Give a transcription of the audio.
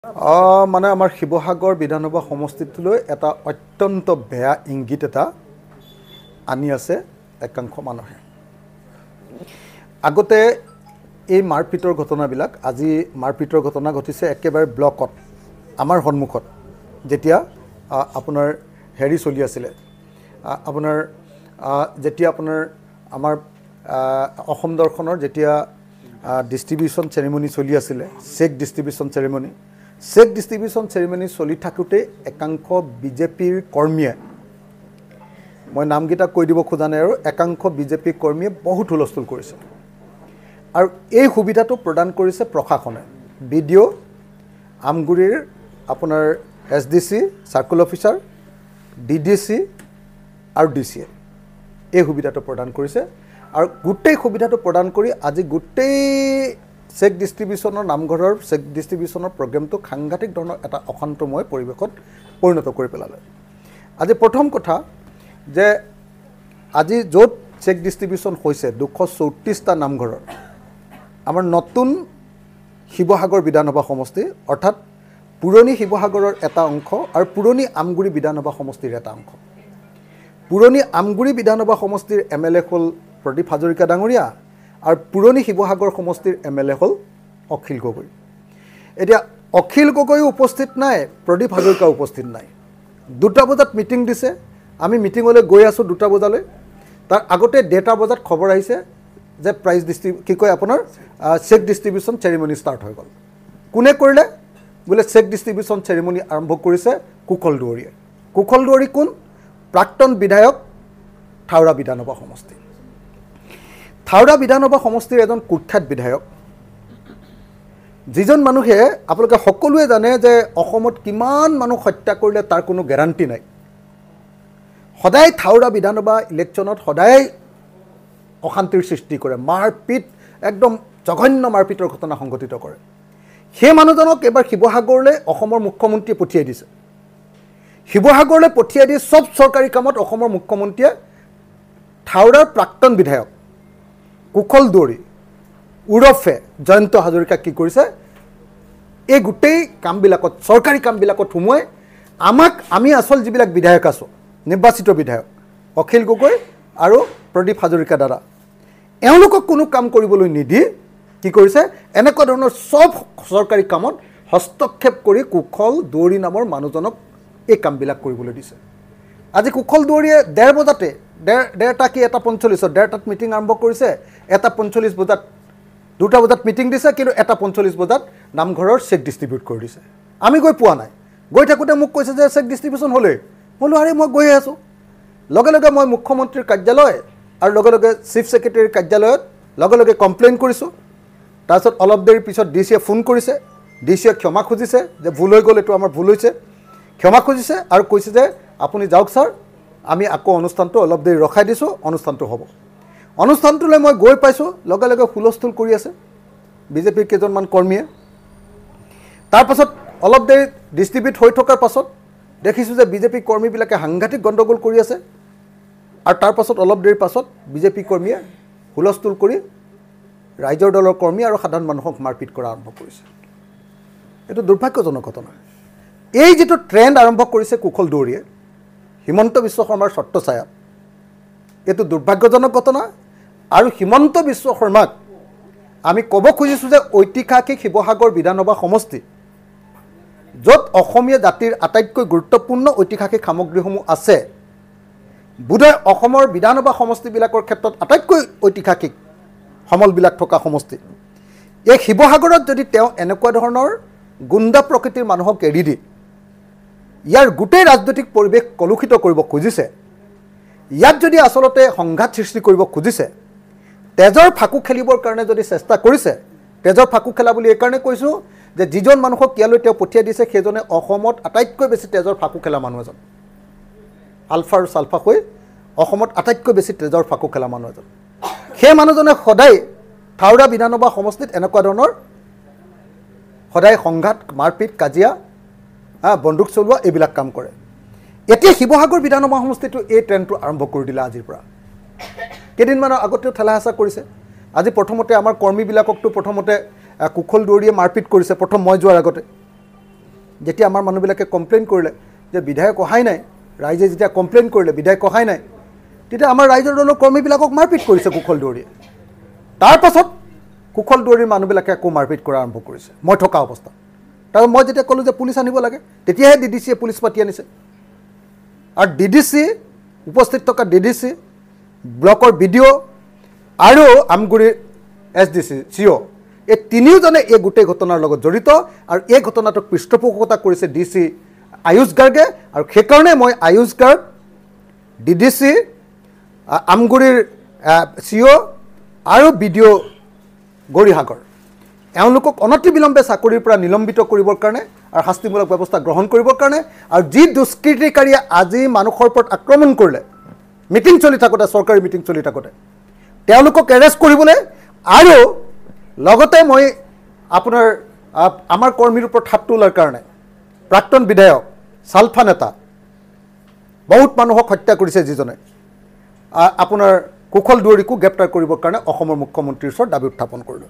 মানে আমাৰ শিৱসাগৰ বিধানসভা সমষ্টিটোলৈ এটা অত্যন্ত বেয়া ইংগিত এটা আনি আছে একাংশ মানুহে। আগতে এই মাৰপিটৰ ঘটনাবিলাক, আজি মাৰপিটৰ ঘটনা ঘটিছে একেবাৰে ব্লকত, আমাৰ সন্মুখত, যেতিয়া আপোনাৰ হেৰি চলি আছিলে, আপোনাৰ যেতিয়া আপোনাৰ আমাৰ অসম দৰ্শনৰ যেতিয়া ডিষ্ট্ৰিবিউশ্যন চেৰিমনি চলি আছিলে, cheque distribution ceremony, cheque distribution ceremony চলি থাকোঁতে একাংশ বিজেপিৰ কৰ্মীয়ে, মই নামকেইটা কৈ দিব খোজা নাই, আৰু একাংশ বিজেপি কৰ্মীয়ে বহুত হুলস্থুল কৰিছে। আৰু এই সুবিধাটো প্ৰদান কৰিছে প্ৰশাসনে, BDO, আমগুৰিৰ আপোনাৰ SDC চাৰ্কুল অফিচাৰ, DDC আৰু DCA এই সুবিধাটো প্ৰদান কৰিছে। আৰু গোটেই সুবিধাটো প্ৰদান কৰি আজি গোটেই চেক ডিষ্ট্ৰিবিউশ্যনৰ নামঘৰৰ চেক ডিষ্ট্ৰিবিউশ্যনৰ প্ৰগ্ৰেমটোক সাংঘাতিক ধৰণৰ এটা অশান্তময় পৰিৱেশত পৰিণত কৰি পেলালে। আজি প্ৰথম কথা যে আজি য'ত চেক ডিষ্ট্ৰিবিউশ্যন হৈছে 234টা নামঘৰৰ, আমাৰ নতুন শিৱসাগৰ বিধানসভা সমষ্টি, অৰ্থাৎ পুৰণি শিৱসাগৰৰ এটা অংশ আৰু পুৰণি আমগুৰি বিধানসভা সমষ্টিৰ এটা অংশ। পুৰণি আমগুৰি বিধানসভা সমষ্টিৰ MLA হ'ল প্ৰদীপ হাজৰিকা ডাঙৰীয়া, আৰু পুৰণি শিৱসাগৰ সমষ্টিৰ MLA হ'ল অখিল গগৈ। এতিয়া অখিল গগৈ উপস্থিত নাই, প্ৰদীপ হাজৰিকা উপস্থিত নাই। 2টা বজাত মিটিং দিছে, আমি মিটিঙলৈ গৈ আছোঁ 2টা বজালৈ। তাৰ আগতে 1:30 বজাত খবৰ আহিছে যে প্ৰাইজ আপোনাৰ চেক ডিষ্ট্ৰিবিউশ্যন চেৰিমনি ষ্টাৰ্ট হৈ গ'ল। কোনে কৰিলে বোলে? চেক ডিষ্ট্ৰিবিউশ্যন চেৰিমনি আৰম্ভ কৰিছে কুশল দুৱৰীয়ে। কুশল দুৱৰী কোন? প্ৰাক্তন বিধায়ক, থাওৰা বিধানসভা সমষ্টি। থাওৰা বিধানসভা সমষ্টিৰ এজন কুখ্যাত বিধায়ক, যিজন মানুহে আপোনালোকে সকলোৱে জানে যে অসমত কিমান মানুহ হত্যা কৰিলে তাৰ কোনো গেৰাণ্টি নাই। সদায় থাওৰা বিধানসভা ইলেকশ্যনত সদায় অশান্তিৰ সৃষ্টি কৰে, মাৰপিট, একদম জঘন্য মাৰপিটৰ ঘটনা সংঘটিত কৰে। সেই মানুহজনক এবাৰ শিৱসাগৰলৈ অসমৰ মুখ্যমন্ত্ৰীয়ে পঠিয়াই দিছে। শিৱসাগৰলৈ পঠিয়াই দি চব চৰকাৰী কামত অসমৰ মুখ্যমন্ত্ৰীয়ে থাওৰাৰ প্ৰাক্তন বিধায়ক কুশল দুৱৰী ওৰফে জয়ন্ত হাজৰিকাক কি কৰিছে? এই গোটেই কামবিলাকত, চৰকাৰী কামবিলাকত সোমোৱাই আমি আচল যিবিলাক বিধায়ক আছোঁ, নিৰ্বাচিত বিধায়ক অখিল গগৈ আৰু প্ৰদীপ হাজৰিকা দাদা, এওঁলোকক কোনো কাম কৰিবলৈ নিদি কি কৰিছে? এনেকুৱা ধৰণৰ চব চৰকাৰী কামত হস্তক্ষেপ কৰি কুশল দুৱৰী নামৰ মানুহজনক এই কামবিলাক কৰিবলৈ দিছে। আজি কুশল দুৱৰীয়ে 1:30 বজাতে, 1:45 মিটিং আৰম্ভ কৰিছে, 1:45 বজাত, 2টা বজাত মিটিং দিছে, কিন্তু 1:45 বজাত নামঘৰৰ চেক ডিষ্ট্ৰিবিউট কৰি দিছে। আমি গৈ পোৱা নাই। গৈ থাকোঁতে মোক কৈছে যে চেক ডিষ্ট্ৰিবিউশ্যন হ'লেই। বোলো আৰে মই গৈয়ে আছোঁ। লগে লগে মই মুখ্যমন্ত্ৰীৰ কাৰ্যালয় আৰু লগে লগে চিফ ছেক্ৰেটাৰীৰ কাৰ্যালয়ত লগে লগে কমপ্লেইন কৰিছোঁ। তাৰপিছত অলপ দেৰিৰ পিছত DCয়ে ফোন কৰিছে, DCয়ে ক্ষমা খুজিছে যে ভুল হৈ গ'ল, এইটো আমাৰ ভুল হৈছে, ক্ষমা খুজিছে আৰু কৈছে যে আপুনি যাওক ছাৰ, আমি আকৌ অনুষ্ঠানটো অলপ দেৰি ৰখাই দিছোঁ, অনুষ্ঠানটো হ'ব। অনুষ্ঠানটোলৈ মই গৈ পাইছোঁ, লগে লগে হুলস্থুল কৰি আছে বিজেপিৰ কেইজনমান কৰ্মীয়ে। তাৰপাছত অলপ দেৰি ডিষ্ট্ৰিবিউট হৈ থকাৰ পাছত দেখিছোঁ যে বিজেপি কৰ্মীবিলাকে সাংঘাতিক গণ্ডগোল কৰি আছে, আৰু তাৰপাছত অলপ দেৰিৰ পাছত বিজেপি কৰ্মীয়ে হুলস্থুল কৰি ৰাইজৰ দলৰ কৰ্মী আৰু সাধাৰণ মানুহক মাৰপিট কৰা আৰম্ভ কৰিছে। এইটো দুৰ্ভাগ্যজনক ঘটনা। এই যিটো ট্ৰেণ্ড আৰম্ভ কৰিছে কুশল দুৱৰীয়ে হিমন্ত বিশ্ব শৰ্মাৰ ছত্ৰছায়াত, এইটো দুৰ্ভাগ্যজনক ঘটনা। আৰু হিমন্ত বিশ্ব শৰ্মাক আমি ক'ব খুজিছোঁ যে ঐতিহাসিক শিৱসাগৰ বিধানসভা সমষ্টি, য'ত অসমীয়া জাতিৰ আটাইতকৈ গুৰুত্বপূৰ্ণ ঐতিহাসিক সামগ্ৰীসমূহ আছে, বোধহয় অসমৰ বিধানসভা সমষ্টিবিলাকৰ ক্ষেত্ৰত আটাইতকৈ ঐতিহাসিক সমলবিলাক থকা সমষ্টি, এই শিৱসাগৰত যদি তেওঁ এনেকুৱা ধৰণৰ গুণ্ডা প্ৰকৃতিৰ মানুহক এৰি দি ইয়াৰ গোটেই ৰাজনৈতিক পৰিৱেশ কলুষিত কৰিব খুজিছে, ইয়াত যদি আচলতে সংঘাত সৃষ্টি কৰিব খুজিছে, তেজৰ ফাকু খেলিবৰ কাৰণে যদি চেষ্টা কৰিছে, তেজৰ ফাকু খেলা বুলি এইকাৰণে কৈছোঁ যে যিজন মানুহক ইয়ালৈ তেওঁ পঠিয়াই দিছে সেইজনে অসমত আটাইতকৈ বেছি তেজৰ ফাকু খেলা মানুহ এজন, আলফা আৰু চালফা হৈ অসমত আটাইতকৈ বেছি তেজৰ ফাকু খেলা মানুহ এজন। সেই মানুহজনে সদায় থাওৰা বিধানসভা সমষ্টিত এনেকুৱা ধৰণৰ সদায় সংঘাত, মাৰপিট, কাজিয়া, বন্দুক চলোৱা এইবিলাক কাম কৰে। এতিয়া শিৱসাগৰ বিধানসভা সমষ্টিটো এই ট্ৰেণ্ডটো আৰম্ভ কৰি দিলে আজিৰ পৰা। কেইদিনমানৰ আগতেও ঠেলা হেঁচা কৰিছে। আজি প্ৰথমতে আমাৰ কৰ্মীবিলাককতো প্ৰথমতে কুশল দুৱৰীয়ে মাৰপিট কৰিছে, প্ৰথম মই যোৱাৰ আগতে যেতিয়া আমাৰ মানুহবিলাকে কমপ্লেইন কৰিলে যে বিধায়ক অহাই নাই, ৰাইজে যেতিয়া কমপ্লেইন কৰিলে বিধায়ক অহাই নাই, তেতিয়া আমাৰ ৰাইজৰ দলৰ কৰ্মীবিলাকক মাৰপিট কৰিছে কুশল দুৱাৰীয়ে। তাৰপাছত কুশল দুৱাৰীৰ মানুহবিলাকে আকৌ মাৰপিট কৰা আৰম্ভ কৰিছে মই থকা অৱস্থাত। তাৰপিছত মই যেতিয়া ক'লোঁ যে পুলিচ আনিব লাগে, তেতিয়াহে DDCয়ে পুলিচ পাতি আনিছে। আৰু DDC, উপস্থিত থকা DDC, ব্লকৰ BDO আৰু আমগুৰিৰ SDC CO, এই তিনিওজনে এই গোটেই ঘটনাৰ লগত জড়িত। আৰু এই ঘটনাটোক পৃষ্ঠপোষকতা কৰিছে DC আয়ুষ গাৰ্গে। আৰু সেইকাৰণে মই আয়ুষ গাৰ্গ, DDC, আমগুৰিৰ CO আৰু BDO গৌৰীসাগৰ, এওঁলোকক অনতিবিলম্বে চাকৰিৰ পৰা নিলম্বিত কৰিবৰ কাৰণে আৰু শাস্তিমূলক ব্যৱস্থা গ্ৰহণ কৰিবৰ কাৰণে, আৰু যি দুষ্কৃতিকাৰীয়ে আজি মানুহৰ ওপৰত আক্ৰমণ কৰিলে মিটিং চলি থাকোঁতে, চৰকাৰী মিটিং চলি থাকোঁতে, তেওঁলোকক এৰেষ্ট কৰিবলৈ, আৰু লগতে মই আপোনাৰ আমাৰ কৰ্মীৰ ওপৰত হাত তোলাৰ কাৰণে প্ৰাক্তন বিধায়ক, ছালফা নেতা, বহুত মানুহক হত্যা কৰিছে যিজনে, আপোনাৰ কুশল দুৱাৰীকো গ্ৰেপ্তাৰ কৰিবৰ কাৰণে অসমৰ মুখ্যমন্ত্ৰীৰ ওচৰত দাবী উত্থাপন কৰিলোঁ।